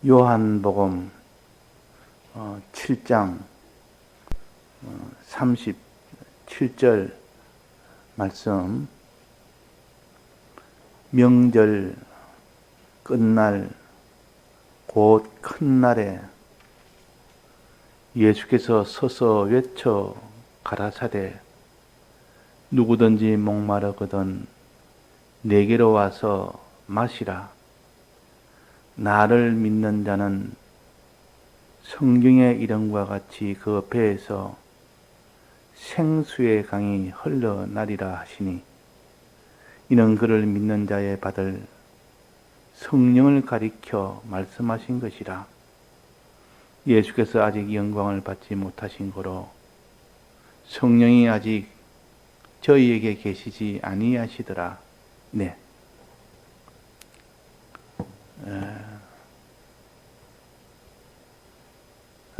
요한복음 7장 37절 말씀, 명절 끝날 곧 큰 날에 예수께서 서서 외쳐 가라사대 누구든지 목마르거든 내게로 와서 마시라. 나를 믿는 자는 성경의 이름과 같이 그 배에서 생수의 강이 흘러나리라 하시니, 이는 그를 믿는 자에 받을 성령을 가리켜 말씀하신 것이라. 예수께서 아직 영광을 받지 못하신 고로 성령이 아직 저희에게 계시지 아니하시더라. 네.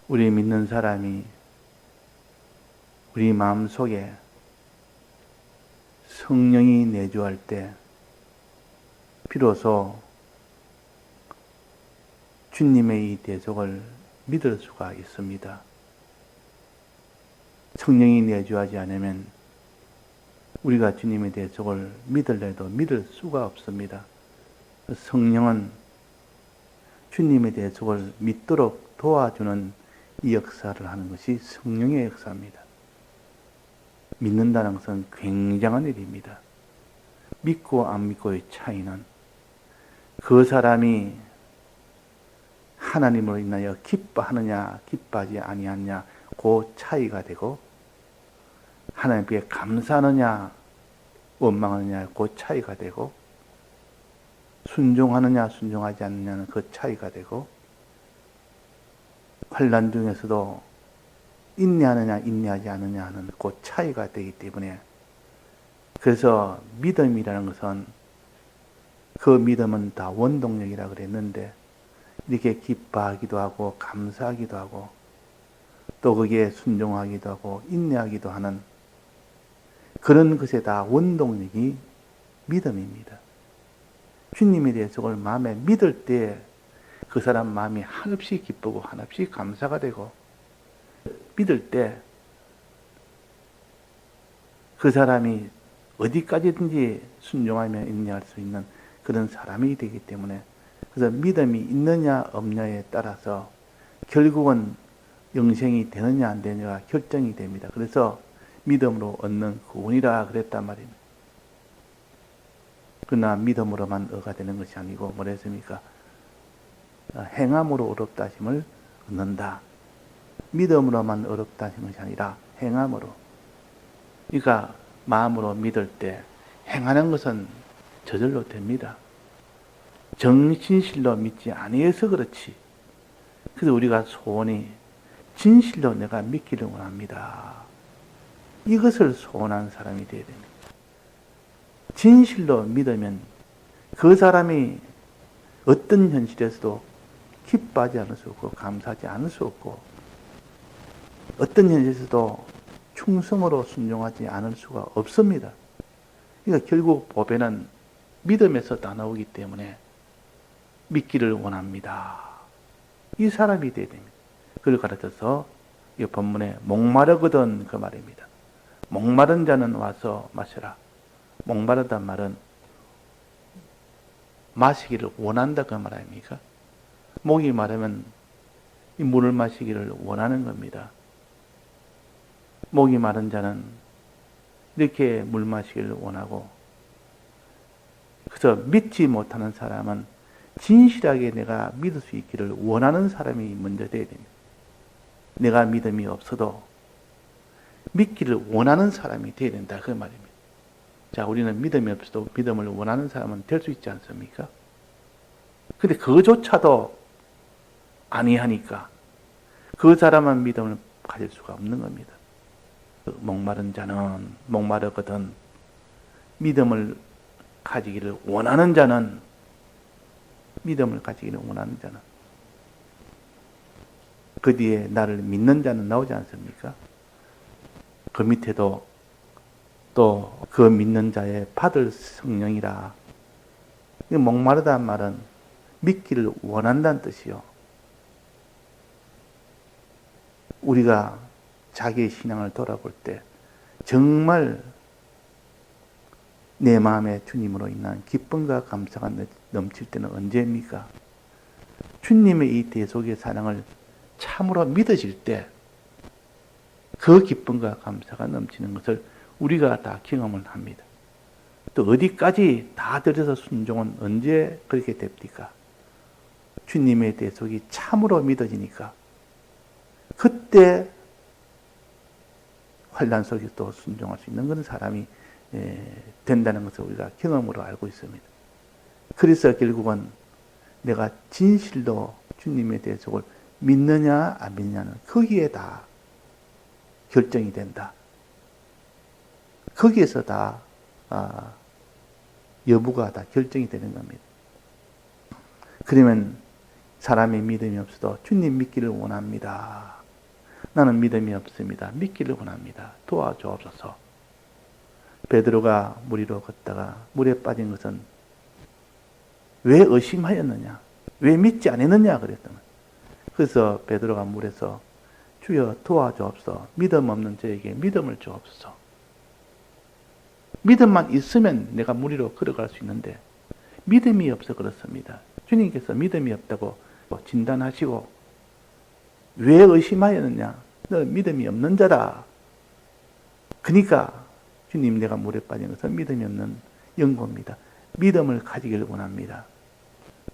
우리 믿는 사람이 우리 마음속에 성령이 내주할 때 비로소 주님의 이 대속을 믿을 수가 있습니다. 성령이 내주하지 않으면 우리가 주님의 대속을 믿을래도 믿을 수가 없습니다. 성령은 주님의 대속을 믿도록 도와주는 이 역사를 하는 것이 성령의 역사입니다. 믿는다는 것은 굉장한 일입니다. 믿고 안 믿고의 차이는 그 사람이 하나님으로 인하여 기뻐하느냐 기뻐하지 아니하느냐 그 차이가 되고, 하나님께 감사하느냐 원망하느냐 그 차이가 되고, 순종하느냐 순종하지 않느냐는 그 차이가 되고, 환난 중에서도 인내하느냐 인내하지 않느냐 하는 그 차이가 되기 때문에, 그래서 믿음이라는 것은, 그 믿음은 다 원동력이라 그랬는데, 이렇게 기뻐하기도 하고 감사하기도 하고 또 거기에 순종하기도 하고 인내하기도 하는 그런 것에 다 원동력이 믿음입니다. 주님의 대속을 마음에 믿을 때 그 사람 마음이 한없이 기쁘고 한없이 감사가 되고, 믿을 때 그 사람이 어디까지든지 순종하며 인내할 수 있는 그런 사람이 되기 때문에, 그래서 믿음이 있느냐 없느냐에 따라서 결국은 영생이 되느냐 안 되느냐가 결정이 됩니다. 그래서 믿음으로 얻는 구원이라 그랬단 말입니다. 그러나 믿음으로만 얻게 되는 것이 아니고 뭐랬습니까? 행함으로 어렵다 하심을 얻는다. 믿음으로만 어렵다 하신 것이 아니라 행함으로. 그러니까 마음으로 믿을 때 행하는 것은 저절로 됩니다. 정신실로 믿지 아니해서 그렇지. 그래서 우리가 소원이 진실로 내가 믿기를 원합니다. 이것을 소원하는 사람이 되어야 됩니다. 진실로 믿으면 그 사람이 어떤 현실에서도 기뻐하지 않을 수 없고 감사하지 않을 수 없고, 어떤 현실에서도 충성으로 순종하지 않을 수가 없습니다. 그러니까 결국 법에는 믿음에서 다 나오기 때문에 믿기를 원합니다. 이 사람이 되어야 됩니다. 그걸 가르쳐서 이 본문에 목마르거든 그 말입니다. 목마른 자는 와서 마셔라. 목마르단 말은 마시기를 원한다 그 말 아닙니까? 목이 마르면 이 물을 마시기를 원하는 겁니다. 목이 마른 자는 이렇게 물 마시기를 원하고, 그래서 믿지 못하는 사람은 진실하게 내가 믿을 수 있기를 원하는 사람이 먼저 되어야 됩니다. 내가 믿음이 없어도 믿기를 원하는 사람이 되어야 된다 그 말입니다. 자, 우리는 믿음이 없어도 믿음을 원하는 사람은 될 수 있지 않습니까? 근데 그조차도 아니하니까 그 사람은 믿음을 가질 수가 없는 겁니다. 목마른 자는 목마르거든 믿음을 가지기를 원하는 자는, 믿음을 가지기를 원하는 자는, 그 뒤에 나를 믿는 자는 나오지 않습니까? 그 밑에도 또 그 믿는 자의 받을 성령이라. 목마르다는 말은 믿기를 원한다는 뜻이요. 우리가 자기의 신앙을 돌아볼 때 정말 내 마음에 주님으로 인한 기쁨과 감사가 넘칠 때는 언제입니까? 주님의 이 대속의 사랑을 참으로 믿어질 때 그 기쁨과 감사가 넘치는 것을 우리가 다 경험을 합니다. 또 어디까지 다 들여서 순종은 언제 그렇게 됩니까? 주님의 대속이 참으로 믿어지니까 그때 환난 속에 또 순종할 수 있는 그런 사람이 된다는 것을 우리가 경험으로 알고 있습니다. 그래서 결국은 내가 진실로 주님의 대속을 믿느냐 안 믿느냐는 거기에 다 결정이 된다. 거기에서 다 여부가 다 결정이 되는 겁니다. 그러면 사람의 믿음이 없어도 주님 믿기를 원합니다. 나는 믿음이 없습니다. 믿기를 원합니다. 도와주옵소서. 베드로가 물 위로 걷다가 물에 빠진 것은 왜 의심하였느냐? 왜 믿지 않았느냐? 그랬더니 그래서 베드로가 물에서 주여 도와주옵소서. 믿음 없는 저에게 믿음을 주옵소서. 믿음만 있으면 내가 물 위로 걸어갈 수 있는데 믿음이 없어 그렇습니다. 주님께서 믿음이 없다고 진단하시고 왜 의심하였느냐? 너 믿음이 없는 자라. 그러니까 주님 내가 물에 빠진 것은 믿음이 없는 영고입니다. 믿음을 가지기를 원합니다.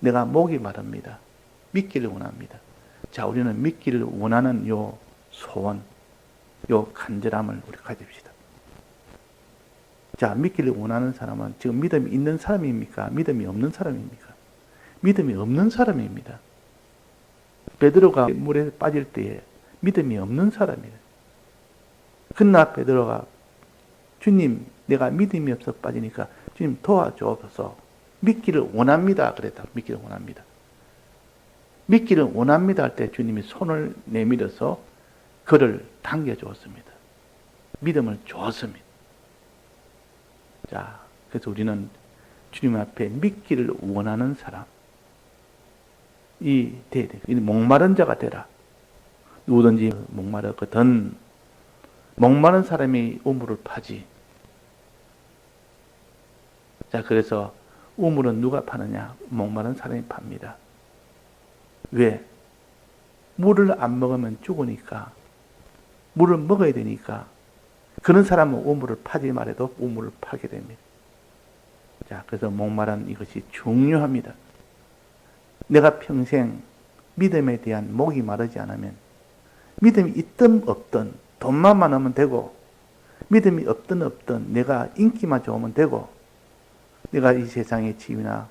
내가 목이 마릅니다. 믿기를 원합니다. 자, 우리는 믿기를 원하는 요 소원, 요 간절함을 우리 가집시다. 자, 믿기를 원하는 사람은 지금 믿음이 있는 사람입니까? 믿음이 없는 사람입니까? 믿음이 없는 사람입니다. 베드로가 물에 빠질 때에 믿음이 없는 사람이에요. 그러나 베드로가 주님, 내가 믿음이 없어 빠지니까 주님 도와주옵소서. 믿기를 원합니다. 그랬다. 믿기를 원합니다. 믿기를 원합니다 할 때 주님이 손을 내밀어서 그를 당겨주었습니다. 믿음을 주었습니다. 자, 그래서 우리는 주님 앞에 믿기를 원하는 사람, 이 목마른 자가 되라. 누구든지 목마르거든 목마른 사람이 우물을 파지. 자, 그래서 우물은 누가 파느냐? 목마른 사람이 팝니다. 왜? 물을 안 먹으면 죽으니까. 물을 먹어야 되니까. 그런 사람은 우물을 파지 말아도 우물을 파게 됩니다. 자, 그래서 목마른 이것이 중요합니다. 내가 평생 믿음에 대한 목이 마르지 않으면 믿음이 있든 없든 돈만 많으면 되고 믿음이 없든 내가 인기만 좋으면 되고 내가 이 세상의 지위나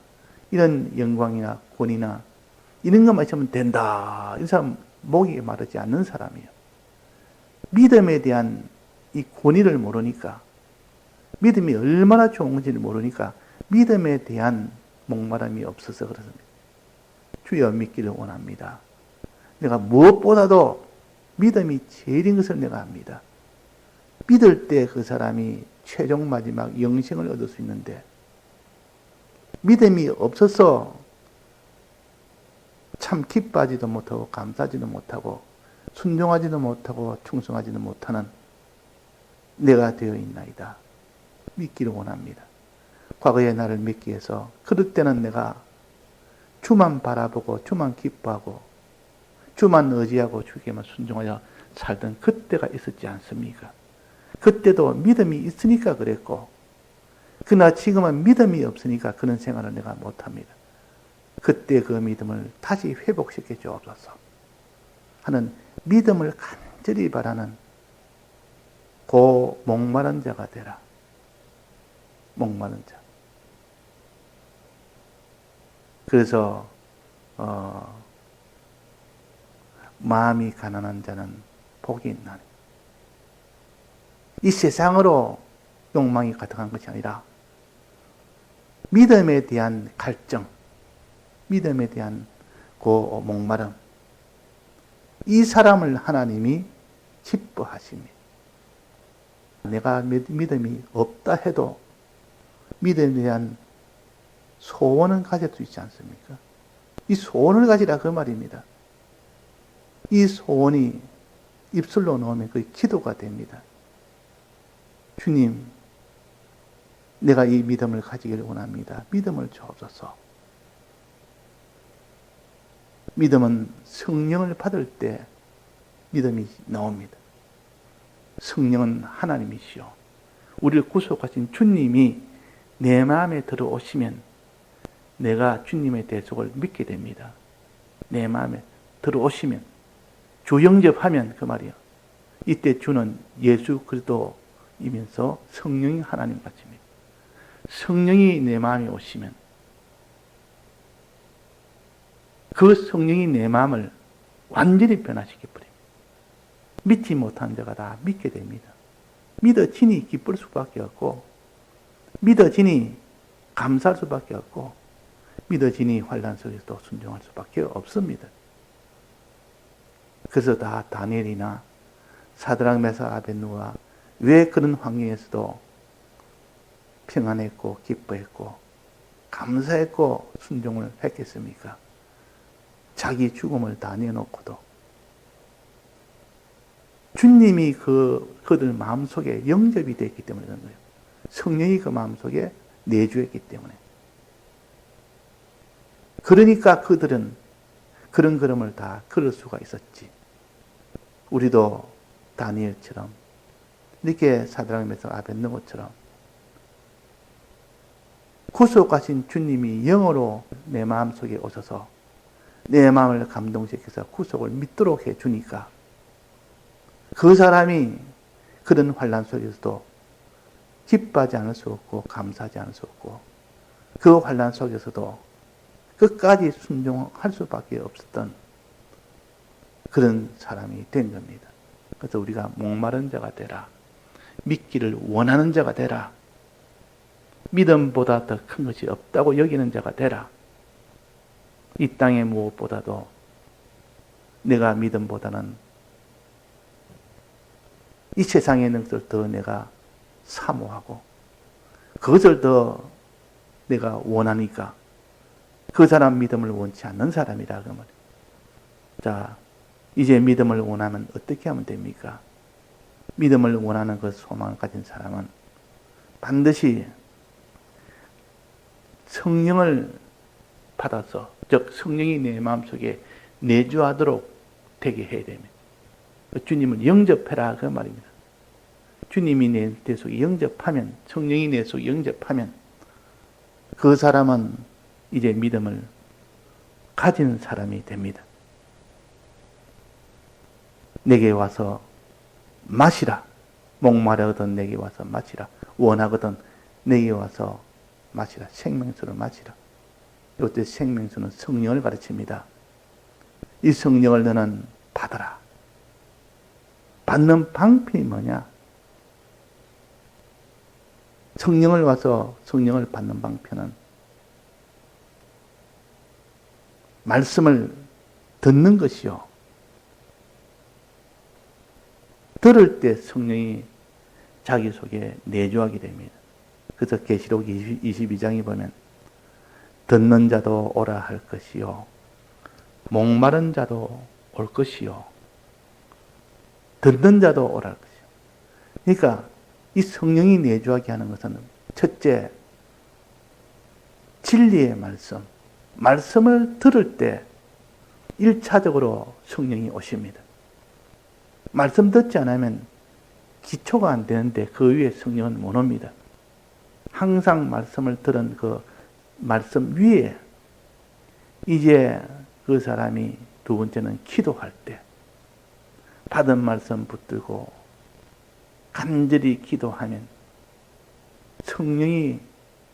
이런 영광이나 권위나 이런 것만 있으면 된다. 이 사람 목이 마르지 않는 사람이에요. 믿음에 대한 이 권위를 모르니까 믿음이 얼마나 좋은 건지를 모르니까 믿음에 대한 목마름이 없어서 그렇습니다. 주여 믿기를 원합니다. 내가 무엇보다도 믿음이 제일인 것을 내가 압니다. 믿을 때 그 사람이 최종 마지막 영생을 얻을 수 있는데 믿음이 없어서 참 기뻐하지도 못하고 감사하지도 못하고 순종하지도 못하고 충성하지도 못하는 내가 되어 있나이다. 믿기를 원합니다. 과거의 나를 믿기 위해서 그럴 때는 내가 주만 바라보고 주만 기뻐하고 주만 의지하고 주께만 순종하여 살던 그때가 있었지 않습니까? 그때도 믿음이 있으니까 그랬고 그러나 지금은 믿음이 없으니까 그런 생활을 내가 못합니다. 그때 그 믿음을 다시 회복시켜 주옵소서 하는 믿음을 간절히 바라는 고 목마른 자가 되라. 목마른 자. 그래서 마음이 가난한 자는 복이 있나니 이 세상으로 욕망이 가득한 것이 아니라 믿음에 대한 갈증, 믿음에 대한 그 목마름, 이 사람을 하나님이 기뻐하십니다. 내가 믿음이 없다 해도 믿음에 대한 소원은 가질 수 있지 않습니까? 이 소원을 가지라 그 말입니다. 이 소원이 입술로 넣으면 그게 기도가 됩니다. 주님, 내가 이 믿음을 가지기를 원합니다. 믿음을 주옵소서. 믿음은 성령을 받을 때 믿음이 나옵니다. 성령은 하나님이시요, 우리를 구속하신 주님이 내 마음에 들어오시면 내가 주님의 대속을 믿게 됩니다. 내 마음에 들어오시면, 주 영접하면 그 말이요, 이때 주는 예수 그리스도이면서 성령이 하나님 같습니다. 성령이 내 마음에 오시면 그 성령이 내 마음을 완전히 변화시켜버립니다. 믿지 못한 자가 다 믿게 됩니다. 믿어지니 기쁠 수밖에 없고, 믿어지니 감사할 수밖에 없고, 믿어지니 환난 속에서도 순종할 수밖에 없습니다. 그래서 다 다니엘이나 사드락 메삭 아벳느고가 왜 그런 환경에서도 평안했고 기뻐했고 감사했고 순종을 했겠습니까? 자기 죽음을 다 내놓고도 주님이 그들 마음속에 영접이 됐기 때문에 그런 거예요. 성령이 그 마음속에 내주했기 때문에. 그러니까 그들은 그런 걸음을 다 걸을 수가 있었지. 우리도 다니엘처럼, 이렇게 사드락 메삭 아벳느고처럼 구속하신 주님이 영으로 내 마음속에 오셔서 내 마음을 감동시켜서 구속을 믿도록 해주니까 그 사람이 그런 환난 속에서도 기뻐하지 않을 수 없고 감사하지 않을 수 없고, 그 환난 속에서도 끝까지 순종할 수밖에 없었던 그런 사람이 된 겁니다. 그래서 우리가 목마른 자가 되라, 믿기를 원하는 자가 되라, 믿음보다 더 큰 것이 없다고 여기는 자가 되라. 이 땅의 무엇보다도 내가 믿음보다는 이 세상의 있는 것을 더 내가 사모하고 그것을 더 내가 원하니까 그 사람 믿음을 원치 않는 사람이라 그 말이에요. 자, 이제 믿음을 원하면 어떻게 하면 됩니까? 믿음을 원하는 그 소망을 가진 사람은 반드시 성령을 받아서, 즉 성령이 내 마음속에 내주하도록 되게 해야 됩니다. 주님을 영접해라 그 말입니다. 주님이 내 속에 영접하면, 성령이 내 속에 영접하면 그 사람은 이제 믿음을 가진 사람이 됩니다. 내게 와서 마시라. 목마르거든 내게 와서 마시라. 원하거든 내게 와서 마시라. 생명수를 마시라. 이때 생명수는 성령을 가르칩니다. 이 성령을 너는 받아라. 받는 방편이 뭐냐? 성령을 와서 성령을 받는 방편은 말씀을 듣는 것이요, 들을 때 성령이 자기 속에 내주하게 됩니다. 그래서 계시록 22장에 보면 듣는 자도 오라 할 것이요, 목마른 자도 올 것이요, 듣는 자도 오라 할 것이요. 그러니까 이 성령이 내주하게 하는 것은 첫째, 진리의 말씀, 말씀을 들을 때 1차적으로 성령이 오십니다. 말씀 듣지 않으면 기초가 안 되는데 그 위에 성령은 못 옵니다. 항상 말씀을 들은 그 말씀 위에 이제 그 사람이 두 번째는 기도할 때 받은 말씀 붙들고 간절히 기도하면 성령이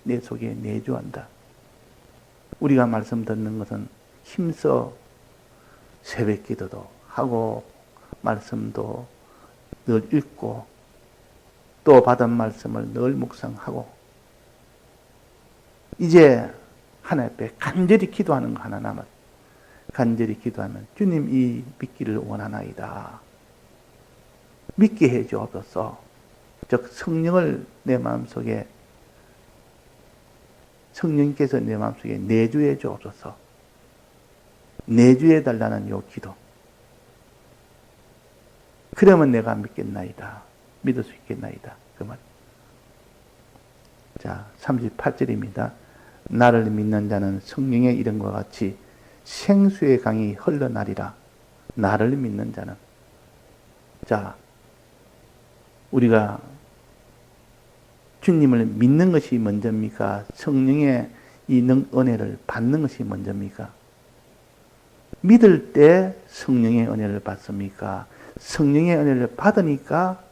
내 속에 내주한다. 우리가 말씀 듣는 것은 힘써 새벽 기도도 하고 말씀도 늘 읽고 또 받은 말씀을 늘 묵상하고 이제 하나님 앞에 간절히 기도하는 거 하나 남았. 간절히 기도하면 주님 이 믿기를 원하나이다. 믿게 해 주옵소서. 즉 성령을 내 마음속에 성령께서 내 마음속에 내주해 주옵소서. 내주해 달라는 요 기도. 그러면 내가 믿겠나이다. 믿을 수 있겠나이다. 그 말. 자, 38절입니다. 나를 믿는 자는 성령의 이름과 같이 생수의 강이 흘러나리라. 나를 믿는 자는. 자, 우리가 주님을 믿는 것이 먼저입니까? 성령의 이 은혜를 받는 것이 먼저입니까? 믿을 때 성령의 은혜를 받습니까? 성령의 은혜를 받으니까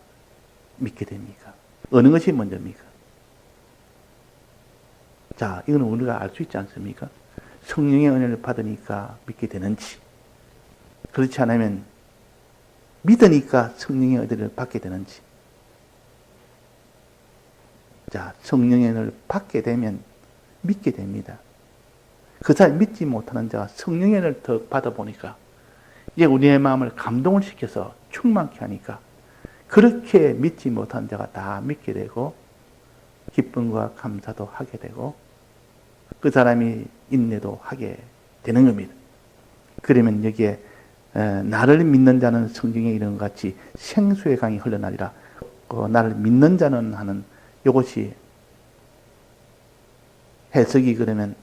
믿게 됩니까? 어느 것이 먼저입니까? 자, 이거는 우리가 알 수 있지 않습니까? 성령의 은혜를 받으니까 믿게 되는지, 그렇지 않으면 믿으니까 성령의 은혜를 받게 되는지. 자, 성령의 은혜를 받게 되면 믿게 됩니다. 그 사람이 믿지 못하는 자가 성령의 은혜를 더 받아보니까 이제 우리의 마음을 감동을 시켜서 충만케 하니까 그렇게 믿지 못한 자가 다 믿게 되고 기쁨과 감사도 하게 되고 그 사람이 인내도 하게 되는 겁니다. 그러면 여기에 나를 믿는 자는 성경에 이런 것 같이 생수의 강이 흘러나리라. 나를 믿는 자는 하는 이것이 해석이 그러면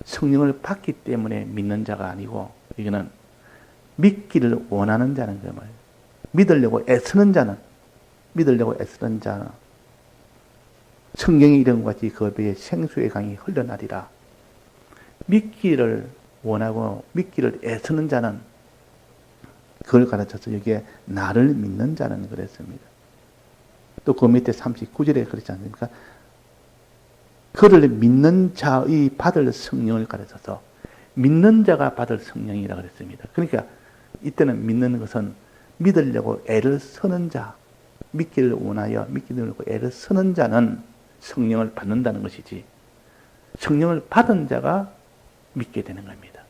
성령을 받기 때문에 믿는 자가 아니고 이거는 믿기를 원하는 자는 그 말이에요. 믿으려고 애쓰는 자는 성경에 이런 것 같이 그 배에 생수의 강이 흘러나리라. 믿기를 원하고 믿기를 애쓰는 자는 그걸 가르쳐서 여기에 나를 믿는 자는 그랬습니다. 또 그 밑에 39절에 그렇지 않습니까? 그를 믿는 자의 받을 성령을 가르쳐서 믿는 자가 받을 성령이라 그랬습니다. 그러니까 이때는 믿는 것은 믿으려고 애를 쓰는 자, 믿기를 원하여 믿기려고 애를 쓰는 자는 성령을 받는다는 것이지 성령을 받은 자가 믿게 되는 겁니다.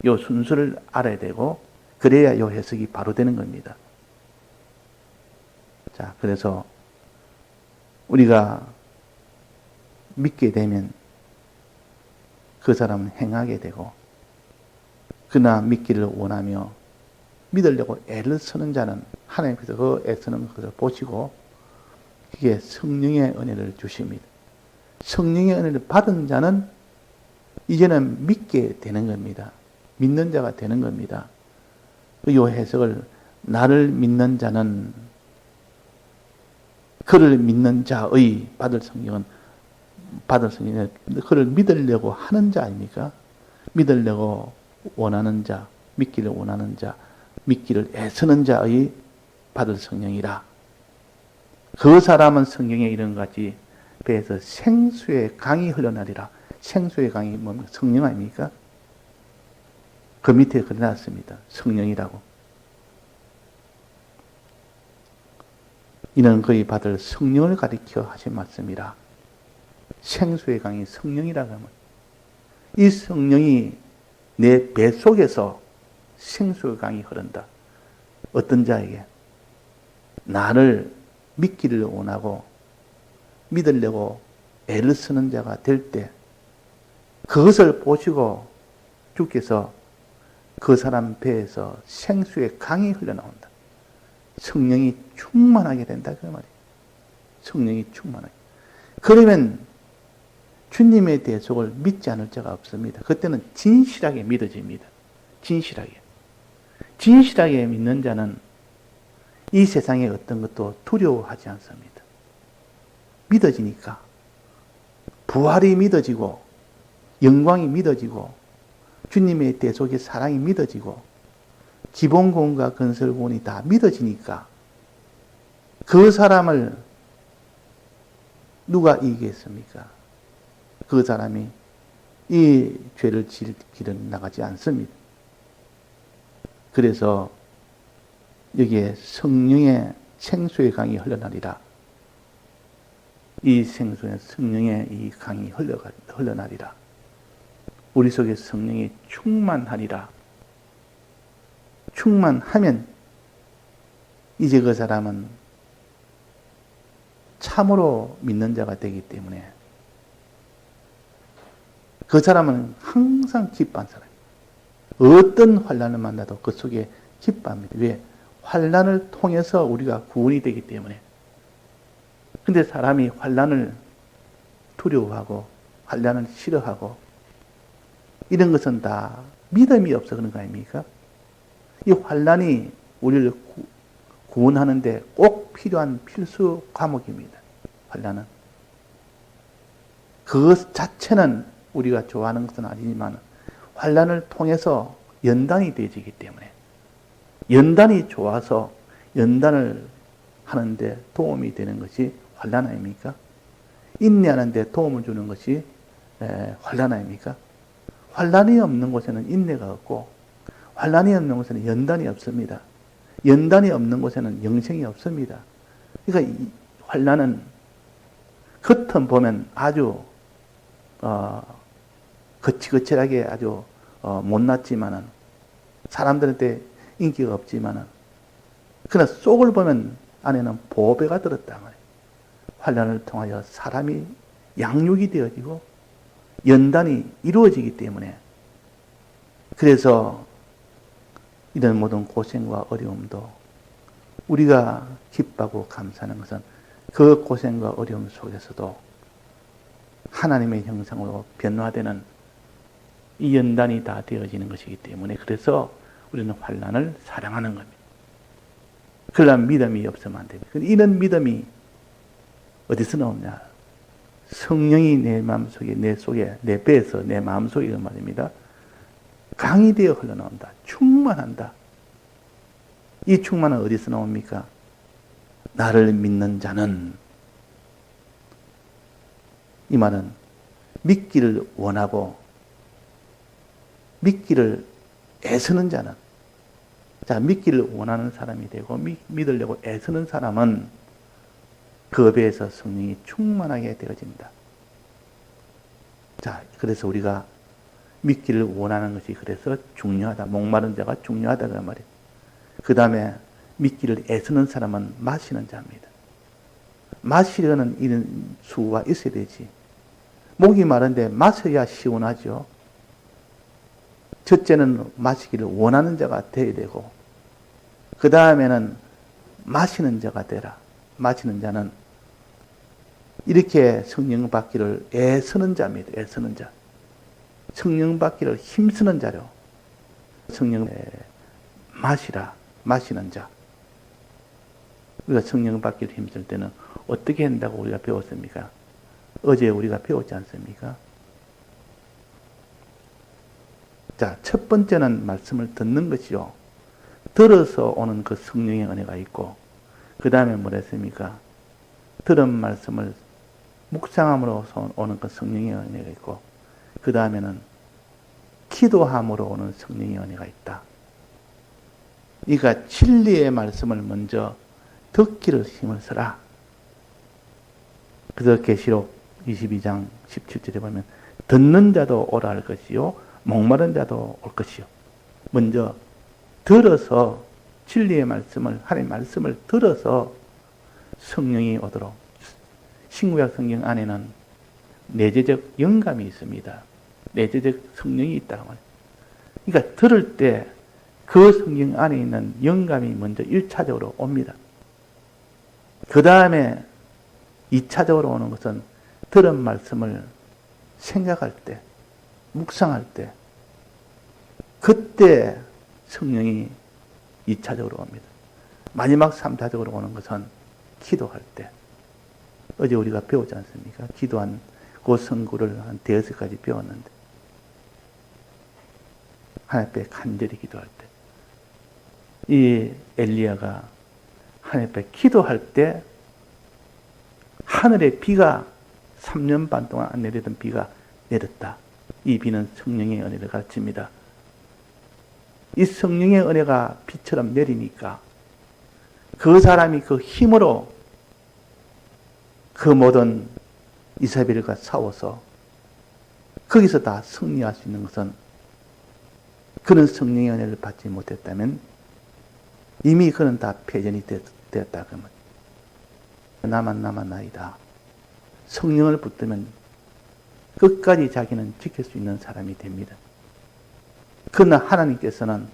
이 순서를 알아야 되고 그래야 이 해석이 바로 되는 겁니다. 자, 그래서 우리가 믿게 되면 그 사람은 행하게 되고 그러나 믿기를 원하며 믿으려고 애를 쓰는 자는 하나님께서 그 애쓰는 것을 보시고 그게 성령의 은혜를 주십니다. 성령의 은혜를 받은 자는 이제는 믿게 되는 겁니다. 믿는 자가 되는 겁니다. 이 해석을 나를 믿는 자는 그를 믿는 자의 받을 성령은 그를 믿으려고 하는 자 아닙니까? 믿으려고 원하는 자, 믿기를 원하는 자, 믿기를 애쓰는 자의 받을 성령이라. 그 사람은 성경에 이런 것 같이 배에서 생수의 강이 흘러나리라. 생수의 강이 뭡니까? 성령 아닙니까? 그 밑에 그려놨습니다. 성령이라고. 이는 그의 받을 성령을 가리켜 하신 말씀이라. 생수의 강이 성령이라고 하면 이 성령이 내 배 속에서 생수의 강이 흐른다. 어떤 자에게? 나를 믿기를 원하고 믿으려고 애를 쓰는 자가 될 때 그것을 보시고 주께서 그 사람 배에서 생수의 강이 흘러나온다. 성령이 충만하게 된다 그 말이에요. 성령이 충만하게. 그러면 주님의 대속을 믿지 않을 자가 없습니다. 그때는 진실하게 믿어집니다. 진실하게 믿는 자는 이 세상의 어떤 것도 두려워하지 않습니다. 믿어지니까 부활이 믿어지고 영광이 믿어지고 주님의 대속의 사랑이 믿어지고 기본공과 건설공이 다 믿어지니까 그 사람을 누가 이기겠습니까? 그 사람이 이 죄를 지을 길은 나가지 않습니다. 그래서 여기에 성령의 생수의 강이 흘러나리라. 이 생수에 성령의 이 강이 흘러나리라. 우리 속에 성령이 충만하리라. 충만하면 이제 그 사람은 참으로 믿는 자가 되기 때문에 그 사람은 항상 기뻐한 사람이에요. 어떤 환난을 만나도 그 속에 기뻐합니다. 왜? 환난을 통해서 우리가 구원이 되기 때문에. 근데 사람이 환난을 두려워하고 환난을 싫어하고 이런 것은 다 믿음이 없어 그런 거 아닙니까? 이 환난이 우리를 구원하는데 꼭 필요한 필수 과목입니다. 환난은. 그것 자체는 우리가 좋아하는 것은 아니지만 환난을 통해서 연단이 되어지기 때문에 연단이 좋아서 연단을 하는데 도움이 되는 것이 환난 아닙니까? 인내하는 데 도움을 주는 것이 환난 아닙니까? 환난이 없는 곳에는 인내가 없고 환난이 없는 곳에는 연단이 없습니다. 연단이 없는 곳에는 영생이 없습니다. 그러니까 이 환난은 겉은 보면 아주 거칠거칠하게 아주 못났지만은 사람들한테 인기가 없지만은 그러나 속을 보면 안에는 보배가 들었다 말이에요. 환난을 통하여 사람이 양육이 되어지고 연단이 이루어지기 때문에 그래서 이런 모든 고생과 어려움도 우리가 기뻐하고 감사하는 것은 그 고생과 어려움 속에서도 하나님의 형상으로 변화되는 이 연단이 다 되어지는 것이기 때문에 그래서 우리는 환난을 사랑하는 겁니다. 그러나 믿음이 없으면 안 됩니다. 이런 믿음이 어디서 나오냐? 성령이 내 마음속에, 내 속에, 내 배에서 내 마음속에 말입니다. 강이 되어 흘러나온다. 충만한다. 이 충만은 어디서 나옵니까? 나를 믿는 자는, 이 말은 믿기를 원하고 믿기를 애쓰는 자는, 자, 믿기를 원하는 사람이 되고 믿으려고 애쓰는 사람은 그 배에서 성령이 충만하게 되어진다. 자, 그래서 우리가 믿기를 원하는 것이 그래서 중요하다. 목마른 자가 중요하다 그 말이에요. 그 다음에 믿기를 애쓰는 사람은 마시는 자입니다. 마시려는 이런 수가 있어야 되지. 목이 마른데 마셔야 시원하죠. 첫째는 마시기를 원하는 자가 되어야 되고 그 다음에는 마시는 자가 되라. 마시는 자는 이렇게 성령 받기를 애쓰는 자입니다. 애쓰는 자. 성령 받기를 힘쓰는 자로 성령 마시라. 마시는 자. 우리가 성령 받기를 힘쓸 때는 어떻게 한다고 우리가 배웠습니까? 어제 우리가 배웠지 않습니까? 자, 첫 번째는 말씀을 듣는 것이요. 들어서 오는 그 성령의 은혜가 있고, 그 다음에 뭐라 했습니까? 들은 말씀을 묵상함으로써 오는 그 성령의 은혜가 있고, 그 다음에는 기도함으로 오는 성령의 은혜가 있다. 그러니까 진리의 말씀을 먼저 듣기를 힘을 써라. 그래서 계시록 22장 17절에 보면 듣는 자도 오라 할 것이요 목마른 자도 올 것이요. 먼저 들어서 진리의 말씀을, 하나님의 말씀을 들어서 성령이 오도록. 신구약 성경 안에는 내재적 영감이 있습니다. 내재적 성령이 있다고 말해요. 그러니까 들을 때 그 성경 안에 있는 영감이 먼저 1차적으로 옵니다. 그 다음에 2차적으로 오는 것은 들은 말씀을 생각할 때, 묵상할 때, 그때 성령이 2차적으로 옵니다. 마지막 3차적으로 오는 것은 기도할 때. 어제 우리가 배우지 않습니까? 기도한 그 성구를 한 5가지 배웠는데 하나님 앞에 간절히 기도할 때 이 엘리야가 하나님 앞에 기도할 때 하늘에 비가 3년 반 동안 안 내리던 비가 내렸다. 이 비는 성령의 은혜를 가르칩니다. 이 성령의 은혜가 비처럼 내리니까 그 사람이 그 힘으로 그 모든 이사벨과 싸워서 거기서 다 승리할 수 있는 것은 그는 성령의 은혜를 받지 못했다면 이미 그는 다 패전이 되었다. 그러면 나만 나이다. 성령을 붙들면 끝까지 자기는 지킬 수 있는 사람이 됩니다. 그러나 하나님께서는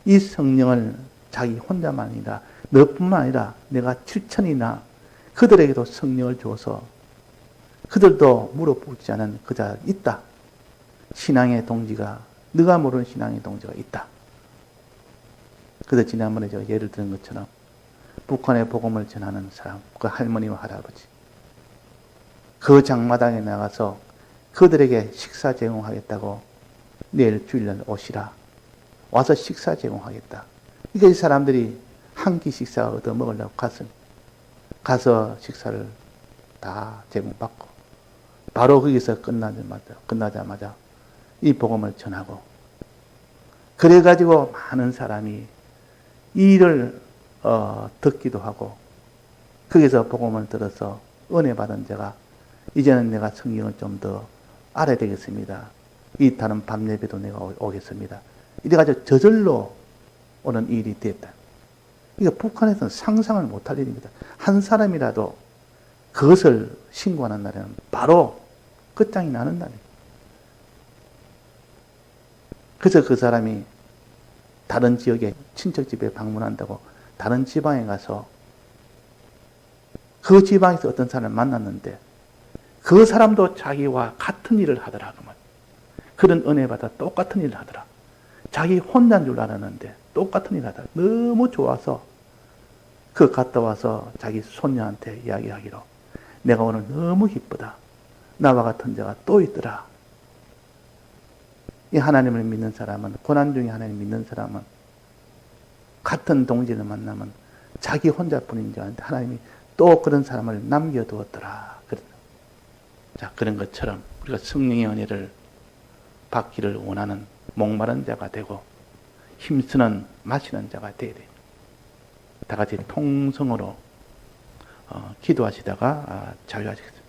이 성령을 자기 혼자만 아니라 너뿐만 아니라 내가 7천이나 그들에게도 성령을 줘서 그들도 물어보지 않은 그자 있다. 신앙의 동지가 네가 모르는 신앙의 동지가 있다. 그래서 지난번에 제가 예를 든 것처럼 북한의 복음을 전하는 사람, 그 할머니와 할아버지, 그 장마당에 나가서 그들에게 식사 제공하겠다고 내일 주일날 오시라. 와서 식사 제공하겠다. 그러니까 이 사람들이 한 끼 식사 얻어 먹으려고 가서 식사를 다 제공받고 바로 거기서 끝나자마자 이 복음을 전하고 그래가지고 많은 사람이 이 일을 듣기도 하고 거기서 복음을 들어서 은혜 받은 자가 이제는 내가 성경을 좀 더 알아야 되겠습니다. 이 다른 밤 예배도 내가 오겠습니다. 이래가지고 저절로 오는 일이 됐다. 그러니까 북한에서는 상상을 못할 일입니다. 한 사람이라도 그것을 신고하는 날에는 바로 끝장이 나는 날이에요. 그래서 그 사람이 다른 지역에 친척 집에 방문한다고 다른 지방에 가서 그 지방에서 어떤 사람을 만났는데 그 사람도 자기와 같은 일을 하더라. 그런 은혜 받아 똑같은 일을 하더라. 자기 혼자인 줄 알았는데 똑같은 일을 하더라. 너무 좋아서 그 갔다 와서 자기 손녀한테 이야기하기로 내가 오늘 너무 기쁘다. 나와 같은 자가 또 있더라. 이 하나님을 믿는 사람은, 고난 중에 하나님 믿는 사람은 같은 동지를 만나면 자기 혼자뿐인 줄 아는데 하나님이 또 그런 사람을 남겨두었더라. 자, 그런 것처럼 우리가 성령의 은혜를 받기를 원하는 목마른 자가 되고 힘쓰는 마시는 자가 되어야 돼요. 다 같이 통성으로 기도하시다가 자유하시겠습니다.